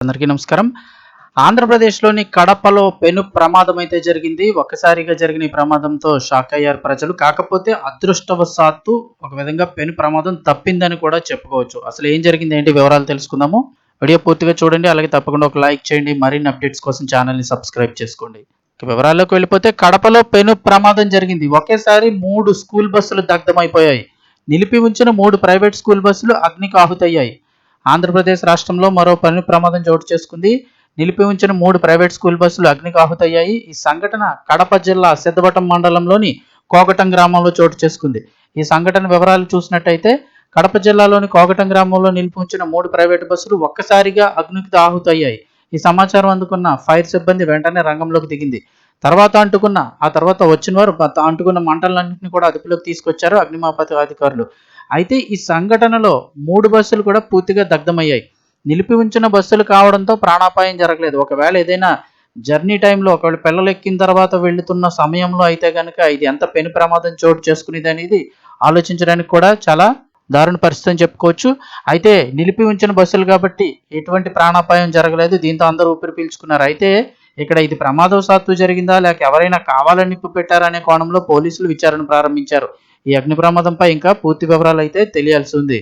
అందరికీ నమస్కారం. ఆంధ్రప్రదేశ్‌లోని కడపలో పెను ప్రమాదం అయితే జరిగింది. ఒక్కసారిగా జరిగిన ఈ ప్రమాదంతో షాక్ అయ్యారు ప్రజలు. కాకపోతే అదృష్టవశాత్తు ఒక విధంగా పెను ప్రమాదం తప్పిందని కూడా చెప్పుకోవచ్చు. అసలు ఏం జరిగింది, ఏంటి వివరాలు తెలుసుకుందాము. వీడియో పూర్తిగా చూడండి. అలాగే తప్పకుండా ఒక లైక్ చేయండి. మరిన్ని అప్డేట్స్ కోసం ఛానల్‌ని సబ్స్క్రైబ్ చేసుకోండి. ఇక వివరాల్లోకి వెళ్ళిపోతే కడపలో పెను ప్రమాదం జరిగింది. ఒకేసారి 3 స్కూల్ బస్సులు దగ్ధమైపోయాయి. నిలిపి ఉంచిన 3 ప్రైవేట్ స్కూల్ బస్సులు అగ్నికి ఆహుతయ్యాయి. ఆంధ్రప్రదేశ్ రాష్ట్రంలో మరో పెను ప్రమాదం చోటు చేసుకుంది. నిలిపి ఉంచిన 3 ప్రైవేట్ స్కూల్ బస్సులు అగ్నికి ఆహుతయ్యాయి. ఈ సంఘటన కడప జిల్లా సిద్ధవటం మండలంలోని కోగటం గ్రామంలో చోటు చేసుకుంది. ఈ సంఘటన వివరాలు చూసినట్టయితే కడప జిల్లాలోని కోగటం గ్రామంలో నిలిపి ఉంచిన 3 ప్రైవేటు బస్సులు ఒక్కసారిగా అగ్నికి ఆహుతయ్యాయి. ఈ సమాచారం అందుకున్న ఫైర్ సిబ్బంది వెంటనే రంగంలోకి దిగింది. ఆ తర్వాత వచ్చిన వారు అంటుకున్న మంటలన్నింటినీ కూడా అదుపులోకి తీసుకొచ్చారు అగ్నిమాపక అధికారులు. అయితే ఈ సంఘటనలో 3 బస్సులు కూడా పూర్తిగా దగ్ధమయ్యాయి. నిలిపి ఉంచిన బస్సులు కావడంతో ప్రాణాపాయం జరగలేదు. ఒకవేళ ఏదైనా జర్నీ టైంలో ఒకవేళ పిల్లలు ఎక్కిన తర్వాత వెళ్తున్న సమయంలో అయితే కనుక ఇది ఎంత పెను ప్రమాదం చోటు చేసుకునేది అనేది ఆలోచించడానికి కూడా చాలా దారుణ పరిస్థితి అని చెప్పుకోవచ్చు. అయితే నిలిపి ఉంచిన బస్సులు కాబట్టి ఎటువంటి ప్రాణాపాయం జరగలేదు. దీంతో అందరూ ఊపిరి పీల్చుకున్నారు. అయితే ఇక్కడ ఇది ప్రమాదవశాత్తు జరిగిందా లేక ఎవరైనా కావాలని నిప్పు పెట్టారనే కోణంలో పోలీసులు విచారణ ప్రారంభించారు. ఈ అగ్ని ప్రమాదంపై ఇంకా పూర్తి వివరాలు అయితే తెలియాల్సి ఉంది.